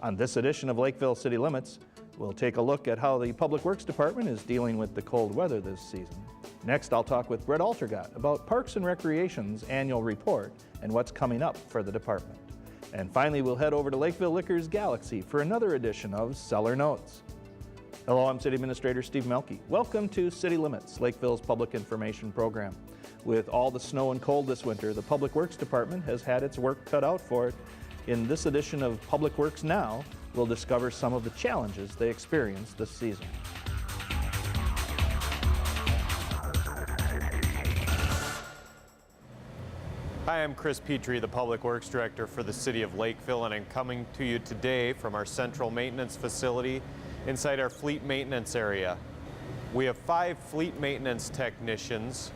On this edition of Lakeville City Limits, we'll take a look at how the Public Works Department is dealing with the cold weather this season. Next, I'll talk with Brett Altergott about Parks and Recreation's annual report and what's coming up for the department. And finally, we'll head over to Lakeville Liquor's Galaxy for another edition of Cellar Notes. Hello, I'm City Administrator Steve Melke. Welcome to City Limits, Lakeville's public information program. With all the snow and cold this winter, the Public Works Department has had its work cut out for it. In this edition of Public Works Now, we'll discover some of the challenges they experienced this season. Hi, I'm Chris Petrie, the Public Works Director for the City of Lakeville, and I'm coming to you today from our central maintenance facility inside our fleet maintenance area. We have 5 fleet maintenance technicians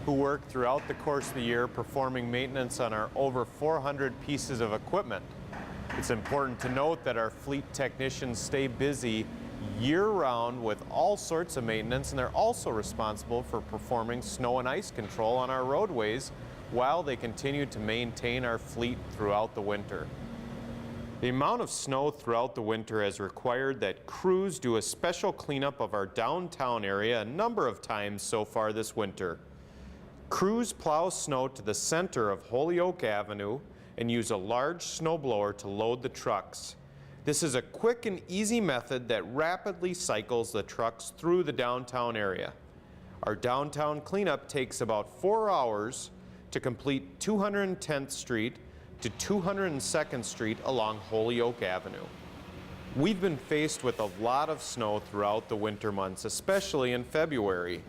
who work throughout the course of the year performing maintenance on our over 400 pieces of equipment. It's important to note that our fleet technicians stay busy year-round with all sorts of maintenance, and they're also responsible for performing snow and ice control on our roadways while they continue to maintain our fleet throughout the winter. The amount of snow throughout the winter has required that crews do a special cleanup of our downtown area a number of times so far this winter. Crews plow snow to the center of Holyoke Avenue and use a large snowblower to load the trucks. This is a quick and easy method that rapidly cycles the trucks through the downtown area. Our downtown cleanup takes about 4 hours to complete 210th Street to 202nd Street along Holyoke Avenue. We've been faced with a lot of snow throughout the winter months, especially in February.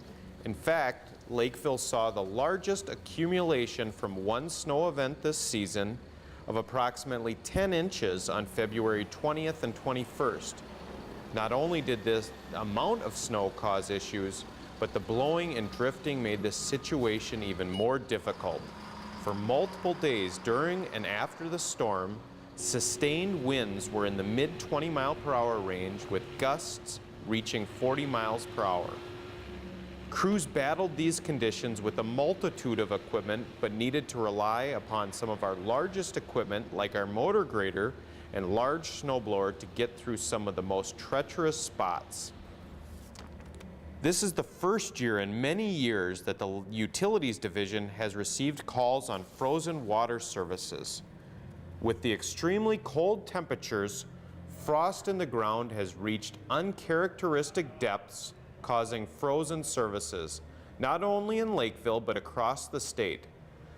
In fact, Lakeville saw the largest accumulation from one snow event this season of approximately 10 inches on February 20th and 21st. Not only did this amount of snow cause issues, but the blowing and drifting made this situation even more difficult. For multiple days during and after the storm, sustained winds were in the mid-20 mile per hour range with gusts reaching 40 miles per hour. Crews battled these conditions with a multitude of equipment, but needed to rely upon some of our largest equipment like our motor grader and large snowblower to get through some of the most treacherous spots. This is the first year in many years that the Utilities Division has received calls on frozen water services. With the extremely cold temperatures, frost in the ground has reached uncharacteristic depths, causing frozen services, not only in Lakeville but across the state.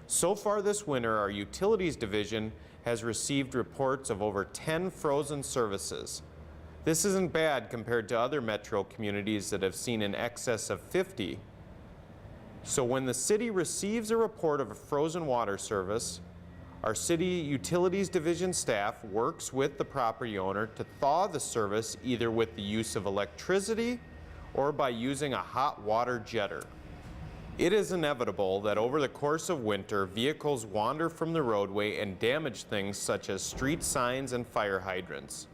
So far this winter, our Utilities Division has received reports of over 10 frozen services. This isn't bad compared to other metro communities that have seen in excess of 50. So when the city receives a report of a frozen water service, our City Utilities Division staff works with the property owner to thaw the service either with the use of electricity or by using a hot water jetter. It is inevitable that over the course of winter, vehicles wander from the roadway and damage things such as street signs and fire hydrants.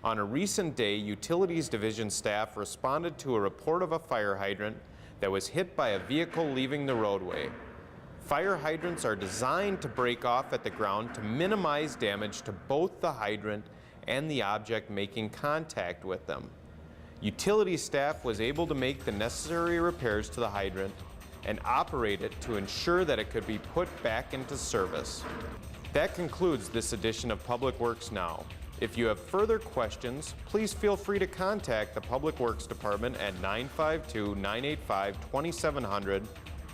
On a recent day, Utilities Division staff responded to a report of a fire hydrant that was hit by a vehicle leaving the roadway. Fire hydrants are designed to break off at the ground to minimize damage to both the hydrant and the object making contact with them. Utility staff was able to make the necessary repairs to the hydrant and operate it to ensure that it could be put back into service. That concludes this edition of Public Works Now. If you have further questions, please feel free to contact the Public Works Department at 952-985-2700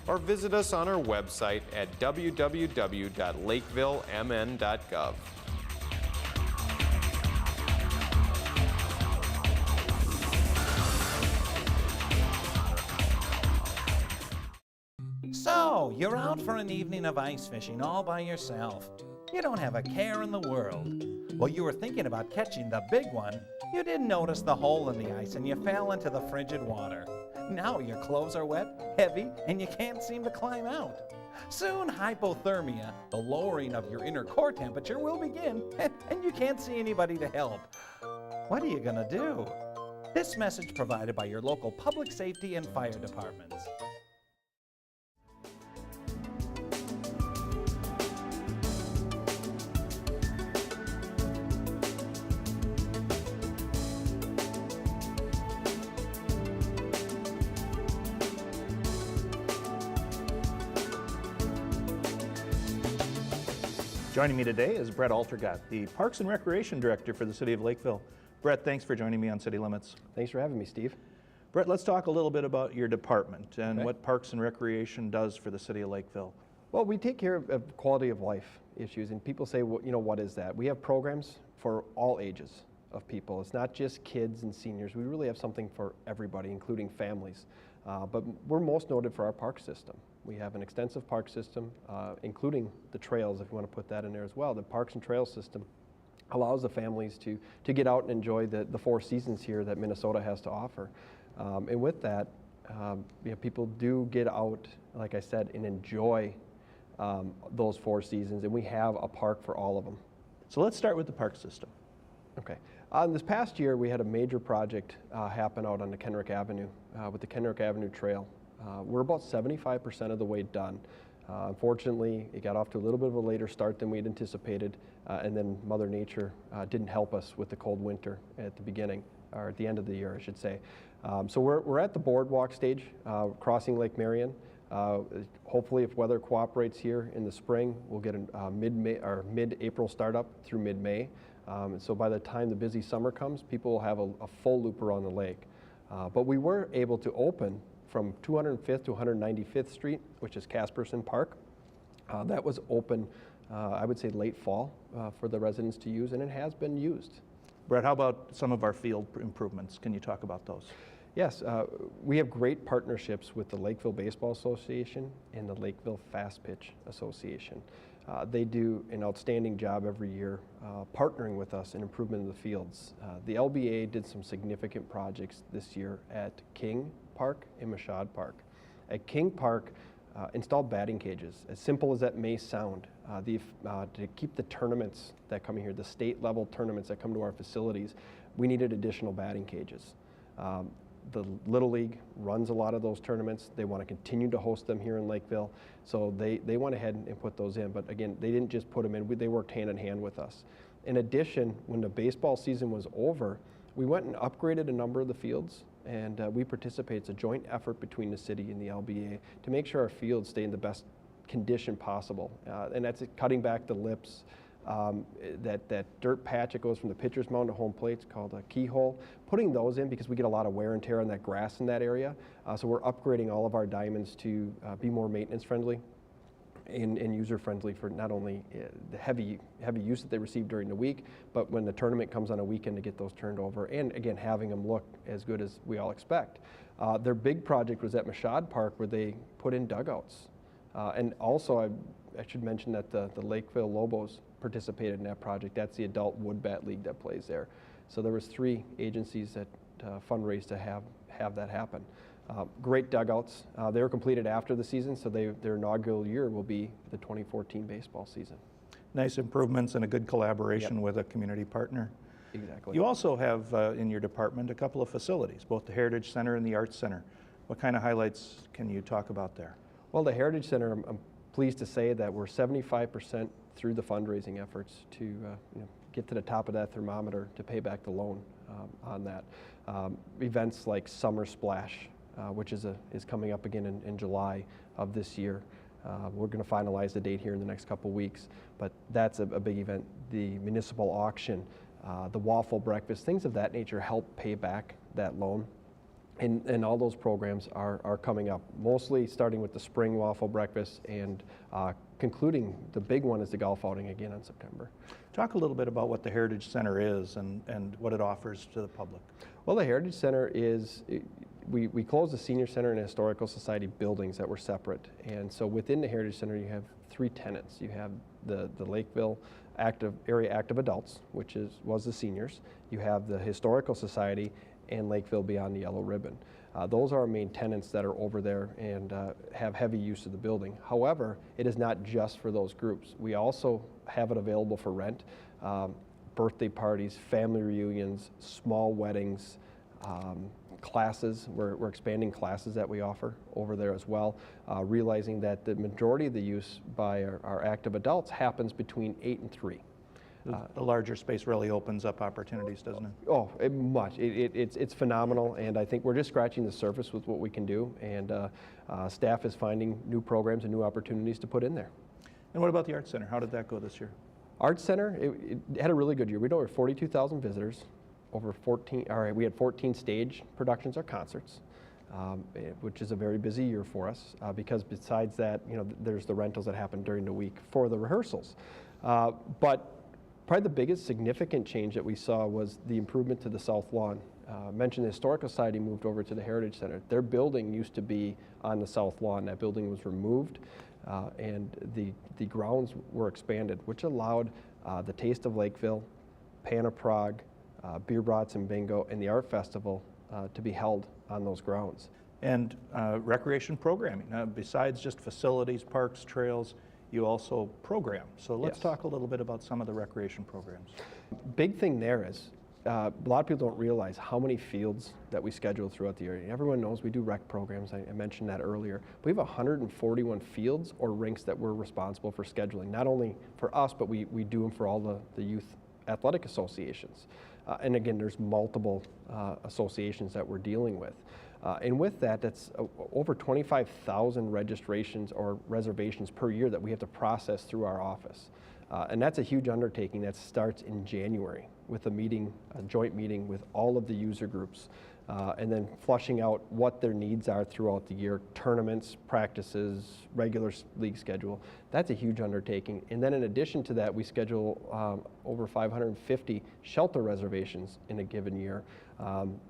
or visit us on our website at www.lakevillemn.gov. So, you're out for an evening of ice fishing all by yourself. You don't have a care in the world. Well, you were thinking about catching the big one. You didn't notice the hole in the ice and you fell into the frigid water. Now your clothes are wet, heavy, and you can't seem to climb out. Soon hypothermia, the lowering of your inner core temperature, will begin, and you can't see anybody to help. What are you gonna do? This message provided by your local public safety and fire departments. Joining me today is Brett Altergott, the Parks and Recreation Director for the City of Lakeville. Brett, thanks for joining me on City Limits. Thanks for having me, Steve. Brett, let's talk a little bit about your department and Okay. what Parks and Recreation does for the City of Lakeville. Well, we take care of quality of life issues, and people say, well, what is that? We have programs for all ages of people. It's not just kids and seniors. We really have something for everybody, including families. But we're most noted for our park system. We have an extensive park system, including the trails, if you want to put that in there as well. The Parks and Trails system allows the families to get out and enjoy the four seasons here that Minnesota has to offer. And with that, people do get out, like I said, and enjoy those four seasons, and we have a park for all of them. So let's start with the park system. Okay. This past year, we had a major project happen out on the Kenrick Avenue with the Kenrick Avenue Trail. We're about 75% of the way done. Unfortunately, it got off to a little bit of a later start than we'd anticipated, and then Mother Nature didn't help us with the cold winter at the beginning, or at the end of the year, I should say. So we're at the boardwalk stage, crossing Lake Marion. Hopefully, if weather cooperates here in the spring, we'll get a mid-April startup through mid-May. And so by the time the busy summer comes, people will have a full loop around the lake. But we were able to open from 205th to 195th Street, which is Casperson Park. That was open, I would say, late fall for the residents to use, and it has been used. Brett, how about some of our field improvements? Can you talk about those? Yes, we have great partnerships with the Lakeville Baseball Association and the Lakeville Fast Pitch Association. They do an outstanding job every year partnering with us in improvement of the fields. The LBA did some significant projects this year at King Park and Mashad Park. At King Park, installed batting cages. As simple as that may sound, to keep the tournaments that come here, the state level tournaments that come to our facilities, we needed additional batting cages. The Little League runs a lot of those tournaments. They want to continue to host them here in Lakeville, so they went ahead and put those in. But again, they didn't just put them in, they worked hand in hand with us. In addition, when the baseball season was over, we went and upgraded a number of the fields, and we participate. It's a joint effort between the city and the LBA to make sure our fields stay in the best condition possible. And that's cutting back the lips. That dirt patch that goes from the pitcher's mound to home plate is called a keyhole. Putting those in because we get a lot of wear and tear on that grass in that area. So we're upgrading all of our diamonds to be more maintenance friendly and user friendly for not only the heavy use that they receive during the week, but when the tournament comes on a weekend to get those turned over, and again having them look as good as we all expect. Their big project was at Mashad Park, where they put in dugouts. And also I should mention that the Lakeville Lobos participated in that project. That's the adult wood bat league that plays there. So there was 3 agencies that fundraised to have that happen. Great dugouts. They were completed after the season, so their inaugural year will be the 2014 baseball season. Nice improvements and a good collaboration Yep. with a community partner. Exactly. You also have in your department a couple of facilities, both the Heritage Center and the Arts Center. What kind of highlights can you talk about there? Well, the Heritage Center, I'm pleased to say that we're 75% through the fundraising efforts to get to the top of that thermometer to pay back the loan on that. Events like Summer Splash, which is coming up again in July of this year. We're going to finalize the date here in the next couple weeks, but that's a big event. The municipal auction, the waffle breakfast, things of that nature help pay back that loan. And all those programs are coming up, mostly starting with the spring waffle breakfast and concluding the big one is the golf outing again in September. Talk a little bit about what the Heritage Center is and what it offers to the public. Well, the Heritage Center is, we closed the Senior Center and Historical Society buildings that were separate. And so within the Heritage Center, you have 3 tenants. You have the Lakeville Area Active Adults, which was the seniors. You have the Historical Society and Lakeville Beyond the Yellow Ribbon. Those are our main tenants that are over there and have heavy use of the building. However, it is not just for those groups. We also have it available for rent. Birthday parties, family reunions, small weddings, classes. We're expanding classes that we offer over there as well, realizing that the majority of the use by our active adults happens between 8 and 3. The larger space really opens up opportunities, doesn't it? Oh, it's phenomenal, and I think we're just scratching the surface with what we can do, and staff is finding new programs and new opportunities to put in there. And what about the Arts Center? How did that go this year? Arts Center, it had a really good year. We had over 42,000 visitors, we had 14 stage productions or concerts, which is a very busy year for us because besides that, there's the rentals that happen during the week for the rehearsals. But probably the biggest significant change that we saw was the improvement to the South Lawn. Mentioned the Historical Society moved over to the Heritage Center. Their building used to be on the South Lawn. That building was removed and the grounds were expanded, which allowed the Taste of Lakeville, Pan of Prague, Beer Brats and Bingo, and the Art Festival to be held on those grounds. And recreation programming, besides just facilities, parks, trails, you also program. So let's Yes. talk a little bit about some of the recreation programs. Big thing there is, a lot of people don't realize how many fields that we schedule throughout the area. Everyone knows we do rec programs, I mentioned that earlier. We have 141 fields or rinks that we're responsible for scheduling, not only for us, but we do them for all the youth athletic associations. And again, there's multiple associations that we're dealing with. And with that, that's over 25,000 registrations or reservations per year that we have to process through our office. And that's a huge undertaking that starts in January with a joint meeting with all of the user groups, and then flushing out what their needs are throughout the year, tournaments, practices, regular league schedule. That's a huge undertaking. And then in addition to that, we schedule over 550 shelter reservations in a given year,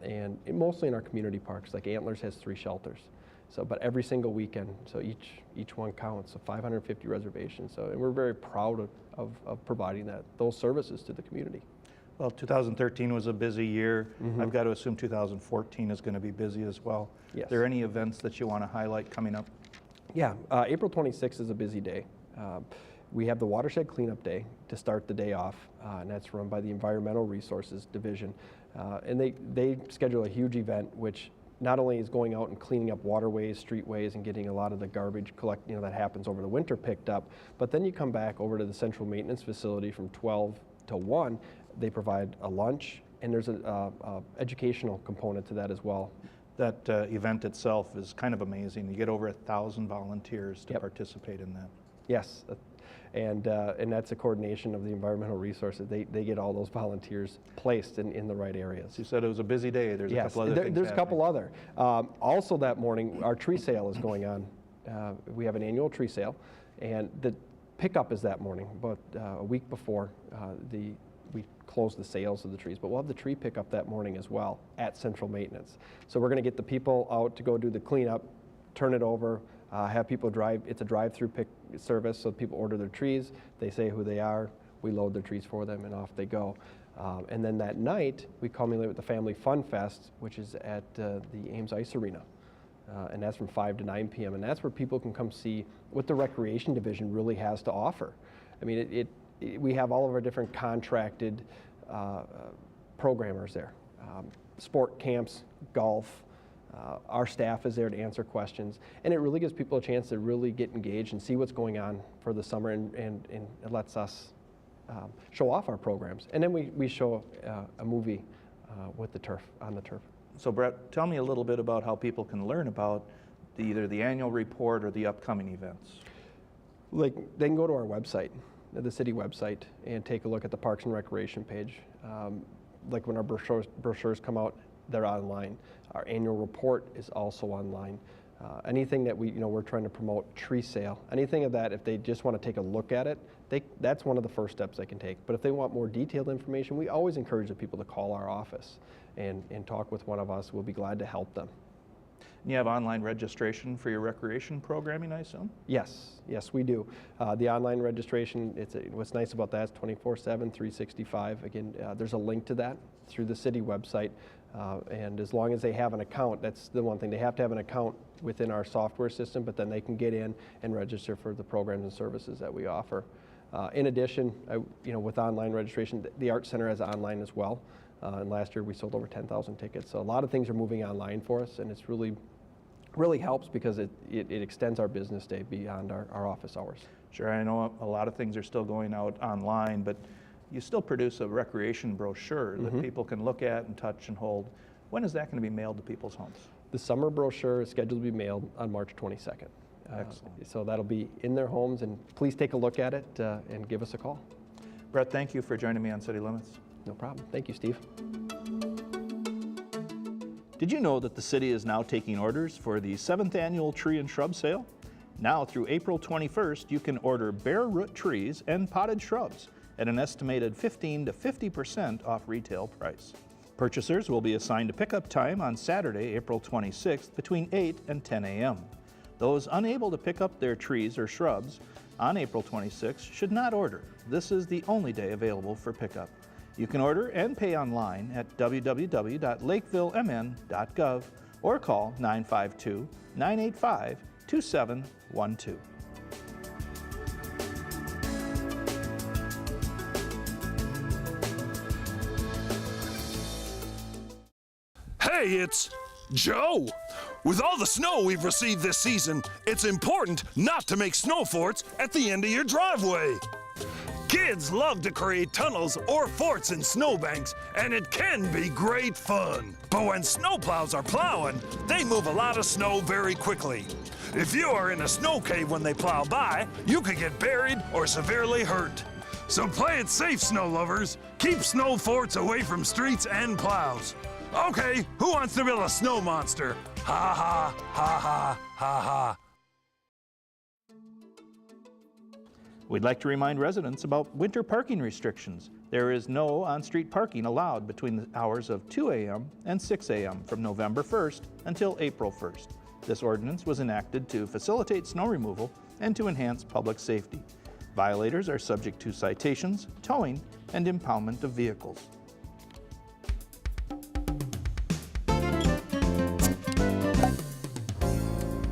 and mostly in our community parks. Like Antlers has 3 shelters. So, but every single weekend, so each one counts, so 550 reservations. So, and we're very proud of providing those services to the community. Well, 2013 was a busy year. I've got to assume 2014 is going to be busy as well. Yes. Are there any events that you want to highlight coming up? Yeah, April 26th is a busy day. We have the Watershed Cleanup Day to start the day off, and that's run by the Environmental Resources Division. And they schedule a huge event, which not only is going out and cleaning up waterways, streetways, and getting a lot of the garbage that happens over the winter picked up, but then you come back over to the central maintenance facility from 12 to 1. They provide a lunch, and there's an educational component to that as well. That event itself is kind of amazing. You get over 1,000 volunteers to Yep. participate in that. Yes, and that's a coordination of the environmental resources. They get all those volunteers placed in the right areas. So you said it was a busy day. There's a couple other things there's a couple happening. other. Also that morning, our tree sale is going on. We have an annual tree sale, and the pickup is that morning, about a week before we close the sales of the trees. But we'll have the tree pickup that morning as well at Central Maintenance. So we're going to get the people out to go do the cleanup, turn it over, have people drive. It's a drive-through pick service, so people order their trees, they say who they are, we load their trees for them, and off they go. And then that night, we culminate with the Family Fun Fest, which is at the Ames Ice Arena. And that's from 5 to 9 p.m. And that's where people can come see what the Recreation Division really has to offer. I mean, we have all of our different contracted programmers there. Sport camps, golf. Our staff is there to answer questions, and it really gives people a chance to really get engaged and see what's going on for the summer, and it lets us show off our programs. And then we show a movie with the turf, on the turf. So Brett, tell me a little bit about how people can learn about either the annual report or the upcoming events. Like, they can go to our website, the city website, and take a look at the Parks and Recreation page. Like when our brochures come out, they're online. Our annual report is also online. Anything that we're trying to promote, tree sale, anything of that, if they just want to take a look at it, that's one of the first steps they can take. But if they want more detailed information, we always encourage the people to call our office and talk with one of us. We'll be glad to help them. And you have online registration for your recreation programming, I assume? Yes, we do. The online registration, what's nice about that is 24/7, 365. Again, there's a link to that through the city website. And as long as they have an account, that's the one thing. They have to have an account within our software system, but then they can get in and register for the programs and services that we offer. In addition, with online registration, the Art Center has online as well. And last year we sold over 10,000 tickets. So a lot of things are moving online for us, and it's really helps because it extends our business day beyond our office hours. Sure, I know a lot of things are still going out online, but you still produce a recreation brochure that people can look at and touch and hold. When is that going to be mailed to people's homes? The summer brochure is scheduled to be mailed on March 22nd. Excellent. So that'll be in their homes, and please take a look at it and give us a call. Brett, thank you for joining me on City Limits. No problem. Thank you, Steve. Did you know that the city is now taking orders for the 7th annual tree and shrub sale? Now through April 21st, you can order bare root trees and potted shrubs at an estimated 15 to 50% off retail price. Purchasers will be assigned a pickup time on Saturday, April 26th between 8 and 10 a.m. Those unable to pick up their trees or shrubs on April 26th should not order. This is the only day available for pickup. You can order and pay online at www.lakevillemn.gov or call 952-985-2712. Hey, it's Joe. With all the snow we've received this season, it's important not to make snow forts at the end of your driveway. Kids love to create tunnels or forts in snowbanks, and it can be great fun. But when snowplows are plowing, they move a lot of snow very quickly. If you are in a snow cave when they plow by, you could get buried or severely hurt. So play it safe, snow lovers. Keep snow forts away from streets and plows. Okay, who wants to build a snow monster? Ha ha, ha ha, ha ha. We'd like to remind residents about winter parking restrictions. There is no on-street parking allowed between the hours of 2 a.m. and 6 a.m. from November 1st until April 1st. This ordinance was enacted to facilitate snow removal and to enhance public safety. Violators are subject to citations, towing, and impoundment of vehicles.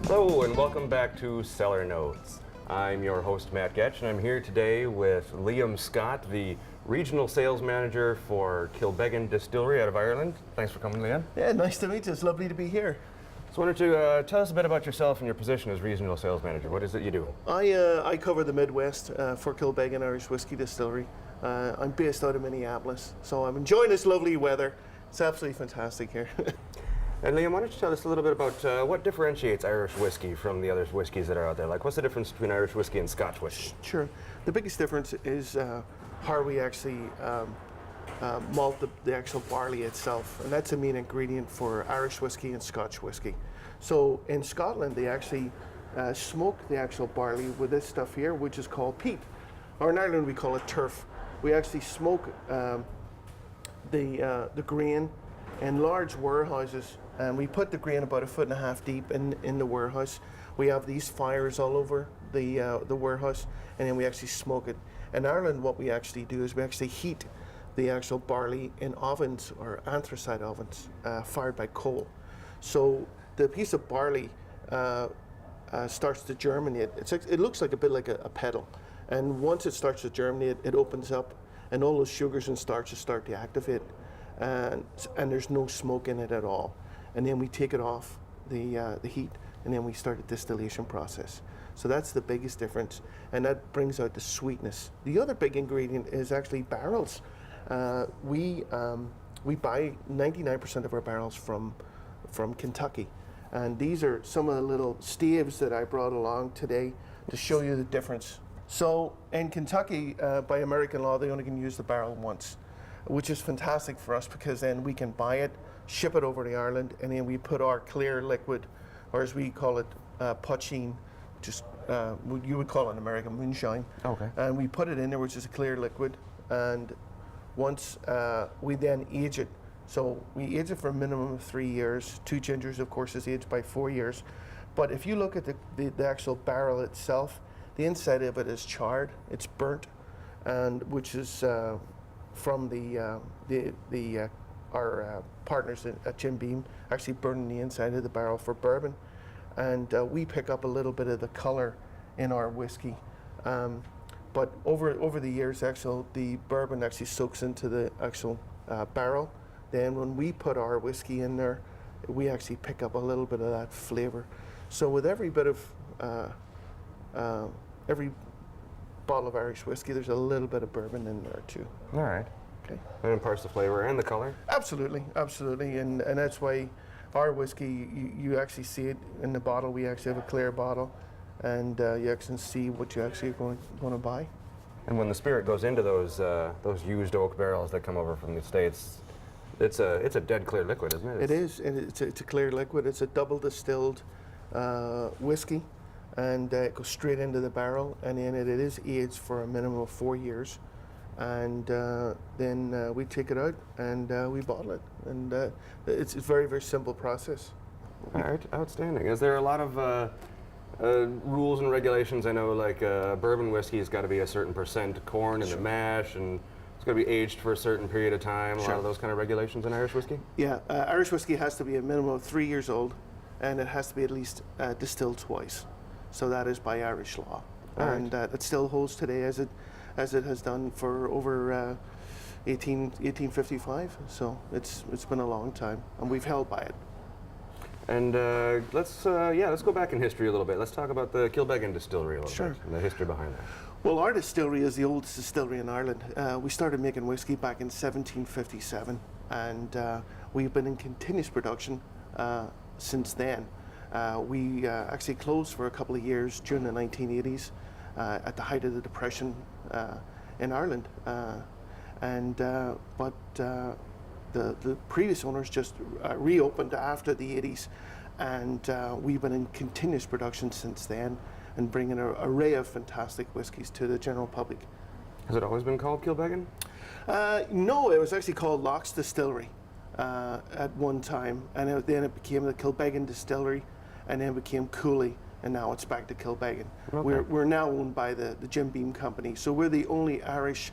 Hello and welcome back to Cellar Notes. I'm your host Matt Getch and I'm here today with Liam Scott, the Regional Sales Manager for Kilbeggan Distillery out of Ireland. Thanks for coming, Liam. Yeah, nice to meet you. It's lovely to be here. So why don't you tell us a bit about yourself and your position as Regional Sales Manager. What is it you do? I cover the Midwest for Kilbeggan Irish Whiskey Distillery. I'm based out of Minneapolis, so I'm enjoying this lovely weather. It's absolutely fantastic here. And Liam, why don't you tell us a little bit about what differentiates Irish whiskey from the other whiskeys that are out there? Like, what's the difference between Irish whiskey and Scotch whiskey? Sure. The biggest difference is how we actually malt the actual barley itself, and that's the main ingredient for Irish whiskey and Scotch whiskey. So in Scotland, they actually smoke the actual barley with this stuff here, which is called peat. Or in Ireland, we call it turf. We actually smoke the grain in large warehouses, and we put the grain about 1.5 feet deep in the warehouse. We have these fires all over the warehouse, and then we actually smoke it. In Ireland, what we actually do is we actually heat the actual barley in ovens or anthracite ovens fired by coal. So the piece of barley starts to germinate. It looks like a bit like a petal, and once it starts to germinate, it opens up, and all those sugars and starches start to activate, and there's no smoke in it at all. And then we take it off the heat, and then we start a distillation process. So that's the biggest difference, and that brings out the sweetness. The other big ingredient is actually barrels. We buy 99% of our barrels from Kentucky, and these are some of the little staves that I brought along today to show you the difference. So in Kentucky, by American law, they only can use the barrel once, which is fantastic for us because then we can buy it, ship it over to Ireland, and then we put our clear liquid, or as we call it, poitín, just you would call it American moonshine. Okay. And we put it in there, which is a clear liquid, and once we then age it. So we age it for a minimum of 3 years. 2 gingers, of course, is aged by 4 years. But if you look at the actual barrel itself, the inside of it is charred, it's burnt, and which is from our partners at Jim Beam actually burning the inside of the barrel for bourbon, and we pick up a little bit of the color in our whiskey. But over the years, the bourbon actually soaks into the actual barrel. Then when we put our whiskey in there, we actually pick up a little bit of that flavor. So with every bit of every bottle of Irish whiskey, there's a little bit of bourbon in there too. All right. Okay. That imparts the flavor and the color? Absolutely, absolutely, and that's why our whiskey, you actually see it in the bottle. We actually have a clear bottle, and you actually see what you actually are going to buy. And when the spirit goes into those used oak barrels that come over from the States, it's a dead clear liquid, isn't it? It is, and it's a clear liquid. It's a double distilled whiskey, and it goes straight into the barrel, and then it is aged for a minimum of 4 years, and then we take it out and we bottle it, and it's a very, very simple process. All right, outstanding. Is there a lot of rules and regulations? I know, like bourbon whiskey has got to be a certain percent corn in the mash, and it's got to be aged for a certain period of time. A lot of those kind of regulations in Irish whiskey. Yeah, Irish whiskey has to be a minimum of 3 years old, and it has to be at least distilled twice. So that is by Irish law, and it still holds today as it has done for over 1855. So it's been a long time, and we've held by it. And let's go back in history a little bit. Let's talk about the Kilbeggan distillery a little bit, and the history behind that. Well, our distillery is the oldest distillery in Ireland. We started making whiskey back in 1757, and we've been in continuous production since then. We actually closed for a couple of years during the 1980s at the height of the Depression in Ireland. But the previous owners just reopened after the 80s, and we've been in continuous production since then and bringing an array of fantastic whiskies to the general public. Has it always been called Kilbeggan? No, it was actually called Locke's Distillery at one time, and then it became the Kilbeggan Distillery, and then it became Cooley, and now it's back to Kilbeggan. Okay. We're now owned by the Jim Beam Company, so we're the only Irish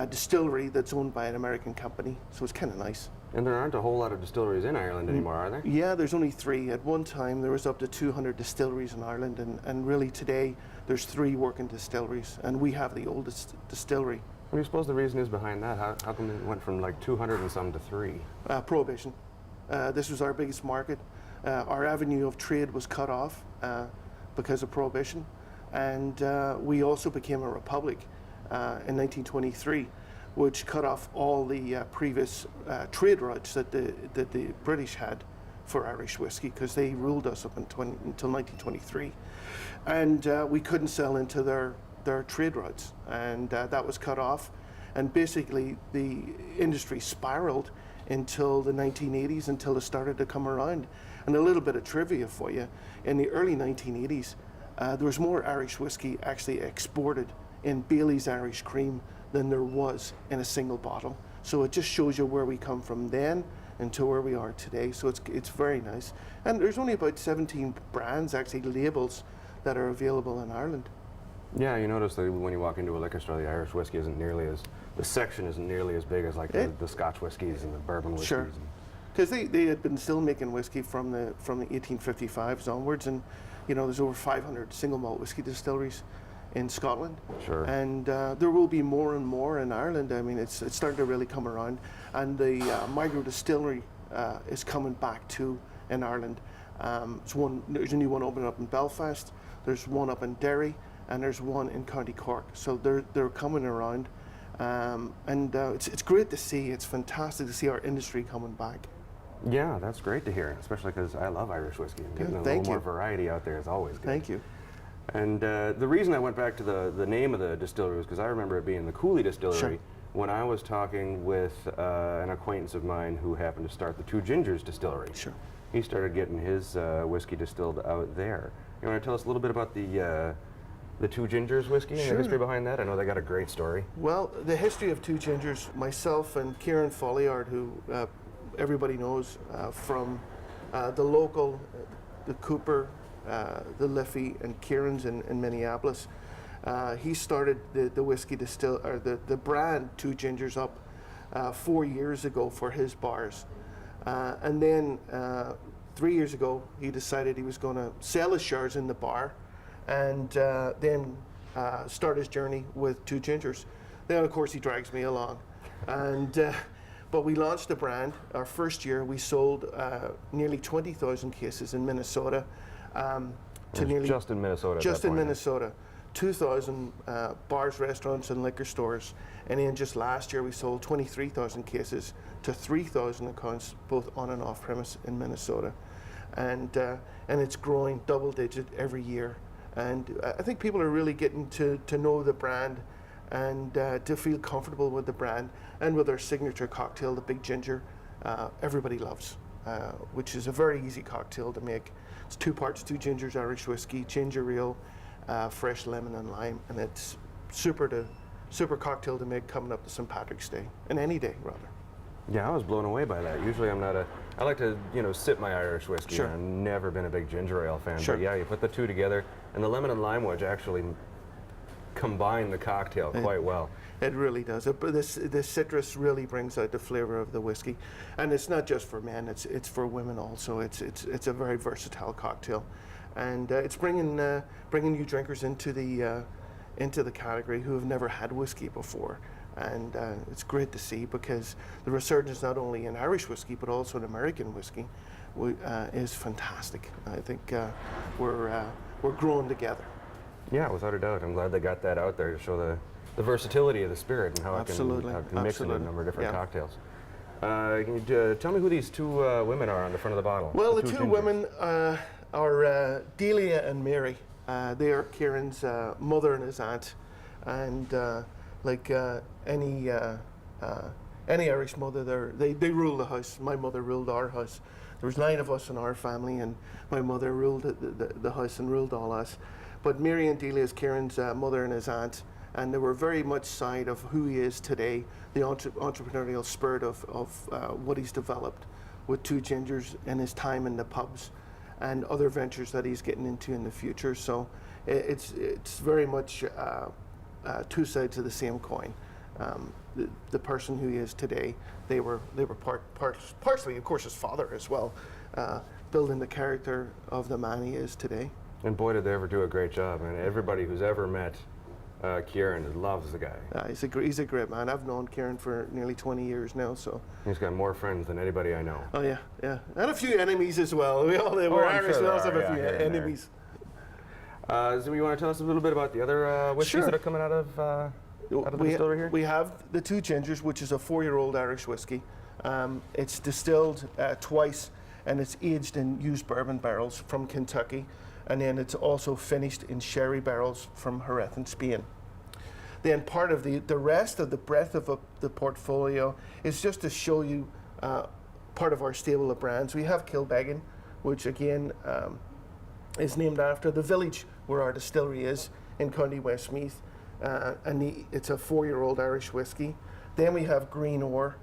distillery that's owned by an American company, so it's kind of nice. And there aren't a whole lot of distilleries in Ireland anymore, are there? Yeah, there's only 3. At one time, there was up to 200 distilleries in Ireland, and really today, there's 3 working distilleries, and we have the oldest distillery. What do you suppose the reason is behind that? How come it went from like 200 and some to 3? Prohibition. This was our biggest market. Our avenue of trade was cut off because of Prohibition, and we also became a republic in 1923, which cut off all the previous trade routes that the British had for Irish whiskey, because they ruled us up until 1923, and we couldn't sell into their trade routes, and that was cut off, and basically the industry spiraled until the 1980s, until it started to come around. And a little bit of trivia for you: in the early 1980s, there was more Irish whiskey actually exported in Bailey's Irish Cream than there was in a single bottle. So it just shows you where we come from then and where we are today. So it's very nice. And there's only about 17 brands, actually labels, that are available in Ireland. Yeah, you notice that when you walk into a liquor store, the Irish whiskey the section isn't nearly as big as like the Scotch whiskies and the bourbon whiskeys. Sure. Because they had been still making whiskey from the 1855s onwards, and there's over 500 single malt whiskey distilleries in Scotland. Sure. And there will be more and more in Ireland. I mean, it's starting to really come around, and the micro distillery is coming back too in Ireland. There's a new one opening up in Belfast. There's one up in Derry, and there's one in County Cork. So they're coming around, and it's great to see. It's fantastic to see our industry coming back. Yeah, that's great to hear, especially because I love Irish whiskey, and getting a little more variety out there is always good. Thank you. And the reason I went back to the name of the distillery was because I remember it being the Cooley Distillery when I was talking with an acquaintance of mine who happened to start the Two Gingers Distillery. Sure. He started getting his whiskey distilled out there. You want to tell us a little bit about the Two Gingers whiskey and the history behind that? I know they got a great story. Well, the history of Two Gingers, myself and Kieran Folliard, who everybody knows from the local, the Cooper, the Liffey, and Kieran's in Minneapolis. He started the whiskey the brand Two Gingers up 4 years ago for his bars, and then 3 years ago he decided he was going to sell his shares in the bar, and then start his journey with Two Gingers. Then of course he drags me along, and. But we launched the brand. Our first year, we sold nearly 20,000 cases in Minnesota. Just in Minnesota. Just in Minnesota. 2,000 bars, restaurants, and liquor stores. And then just last year, we sold 23,000 cases to 3,000 accounts, both on and off premise in Minnesota. And it's growing double digit every year. And I think people are really getting to know the brand and to feel comfortable with the brand and with our signature cocktail, the Big Ginger, everybody loves, which is a very easy cocktail to make. It's 2 parts, 2 gingers, Irish whiskey, ginger ale, fresh lemon and lime, and it's super cocktail to make coming up to St. Patrick's Day, and any day rather. Yeah, I was blown away by that. Usually I like to, sip my Irish whiskey. Sure. I've never been a big ginger ale fan. Sure. But yeah, you put the two together, and the lemon and lime wedge actually combine the cocktail quite well. It really does. The citrus really brings out the flavor of the whiskey, and it's not just for men. It's for women also. It's a very versatile cocktail, and it's bringing new drinkers into the category who have never had whiskey before. And it's great to see, because the resurgence not only in Irish whiskey but also in American whiskey is fantastic. I think we're growing together. Yeah, without a doubt. I'm glad they got that out there to show the versatility of the spirit and how Absolutely. it can mix in a number of different Yeah. cocktails. Can you tell me who these 2 women are on the front of the bottle? Well, the 2 two gingers. women are Delia and Mary. They are Kieran's mother and his aunt, and like any Irish mother, they rule the house. My mother ruled our house. There was 9 of us in our family, and my mother ruled the house and ruled all us. But Mary and Delia is Kieran's mother and his aunt, and they were very much side of who he is today, the entrepreneurial spirit of what he's developed with 2 Gingers and his time in the pubs and other ventures that he's getting into in the future. So it's very much 2 sides of the same coin. The person who he is today, they were partially, of course, his father as well, building the character of the man he is today. And boy, did they ever do a great job. And everybody who's ever met Kieran loves the guy. He's a great man. I've known Kieran for nearly 20 years now, so. He's got more friends than anybody I know. Oh yeah, yeah, and a few enemies as well. We're I'm Irish, sure we there also have are, a few here and there. enemies. So you want to tell us a little bit about the other whiskeys Sure. that are coming out of the distillery here? We have the 2 Gingers, which is a 4-year-old Irish whiskey. It's distilled twice, and it's aged in used bourbon barrels from Kentucky, and then it's also finished in sherry barrels from Jerez in Spain. Then part of the rest of the breadth of the portfolio is just to show you part of our stable of brands. We have Kilbeggan, which again is named after the village where our distillery is in County Westmeath, and it's a 4-year-old Irish whiskey. Then we have Green Ore,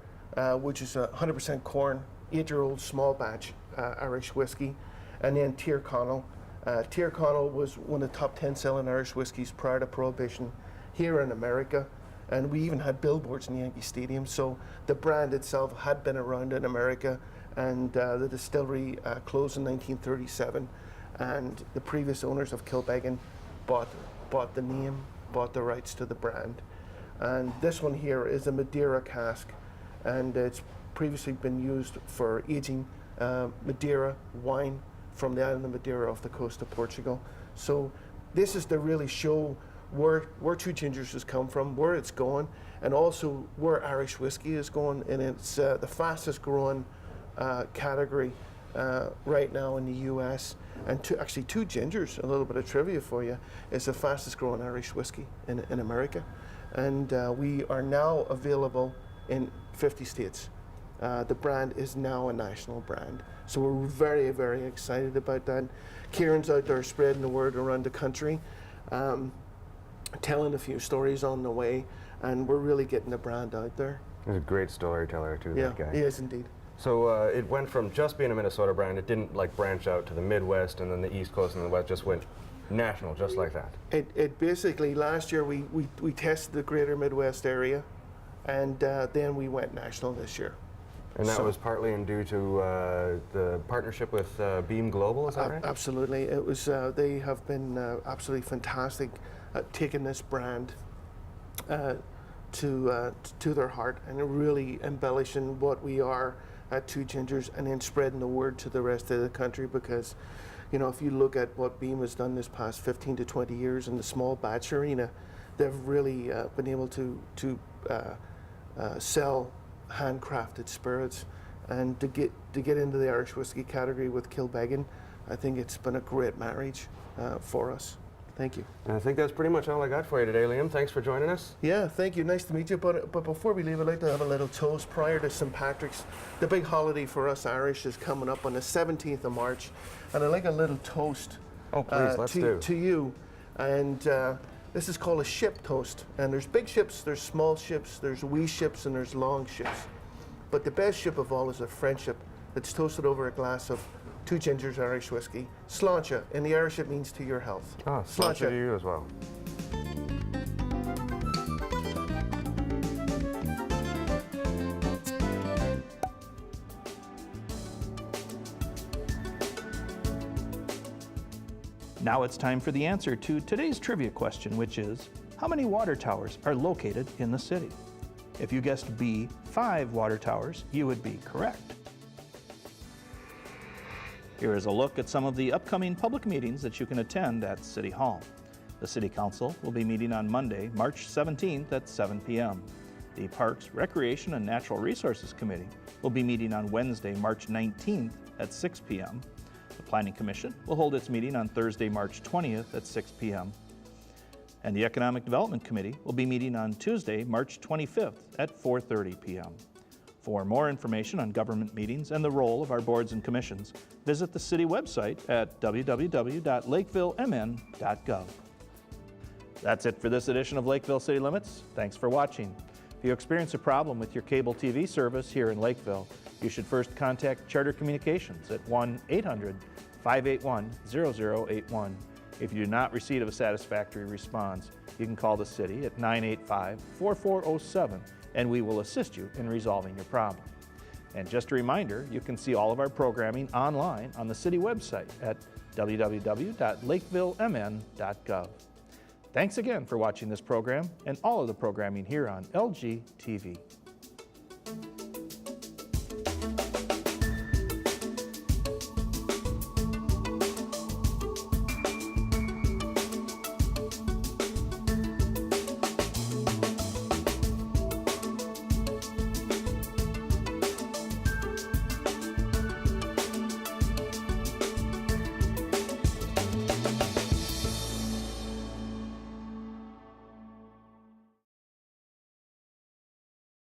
which is a 100% corn, 8-year-old small batch Irish whiskey, and then Tyrconnell. Tyrconnell was one of the top 10 selling Irish whiskies prior to Prohibition here in America, and we even had billboards in Yankee Stadium. So the brand itself had been around in America, and the distillery closed in 1937, and the previous owners of Kilbeggan bought the name, bought the rights to the brand. And this one here is a Madeira cask, and it's previously been used for aging Madeira wine from the island of Madeira off the coast of Portugal. So this is to really show where 2 Gingers has come from, where it's going, and also where Irish whiskey is going. And it's the fastest growing category right now in the US. And actually 2 Gingers, a little bit of trivia for you, is the fastest growing Irish whiskey in America. And we are now available in 50 states. The brand is now a national brand. So we're very, very excited about that. Kieran's out there spreading the word around the country, telling a few stories on the way, and we're really getting the brand out there. He's a great storyteller too, Yeah, that guy. he is indeed. So it went from just being a Minnesota brand, it didn't like branch out to the Midwest and then the East Coast and the West, just went national just like that. It basically, last year we tested the greater Midwest area, and then we went national this year. And that So- was partly in due to the partnership with Beam Global, is that right? Absolutely. It was. They have been absolutely fantastic at taking this brand to their heart and really embellishing what we are at 2 Gingers, and then spreading the word to the rest of the country. Because, you know, if you look at what Beam has done this past 15 to 20 years in the small batch arena, they've really been able to sell handcrafted spirits, and to get into the Irish whiskey category with Kilbeggan, I think it's been a great marriage for us. Thank you. And I think that's pretty much all I got for you today, Liam. Thanks for joining us. Yeah, thank you. Nice to meet you. But before we leave, I'd like to have a little toast prior to St. Patrick's. The big holiday for us Irish is coming up on the 17th of March. And I'd like a little toast Oh, please, let's do. to you. And this is called a ship toast. And there's big ships, there's small ships, there's wee ships, and there's long ships. But the best ship of all is a friendship that's toasted over a glass of 2 Gingers Irish whiskey. Sláinte. In the Irish, it means to your health. Ah, sláinte to you as well. Now it's time for the answer to today's trivia question, which is, how many water towers are located in the city? If you guessed B, 5 water towers, you would be correct. Here is a look at some of the upcoming public meetings that you can attend at City Hall. The City Council will be meeting on Monday, March 17th at 7 p.m. The Parks, Recreation, and Natural Resources Committee will be meeting on Wednesday, March 19th at 6 p.m. The Planning Commission will hold its meeting on Thursday, March 20th at 6 p.m. And the Economic Development Committee will be meeting on Tuesday, March 25th at 4:30 p.m. For more information on government meetings and the role of our boards and commissions, visit the city website at www.lakevillemn.gov. That's it for this edition of Lakeville City Limits. Thanks for watching. If you experience a problem with your cable TV service here in Lakeville, you should first contact Charter Communications at 1-800-581-0081. If you do not receive a satisfactory response, you can call the city at 985-4407 and we will assist you in resolving your problem. And just a reminder, you can see all of our programming online on the city website at www.lakevillemn.gov. Thanks again for watching this program and all of the programming here on LG TV.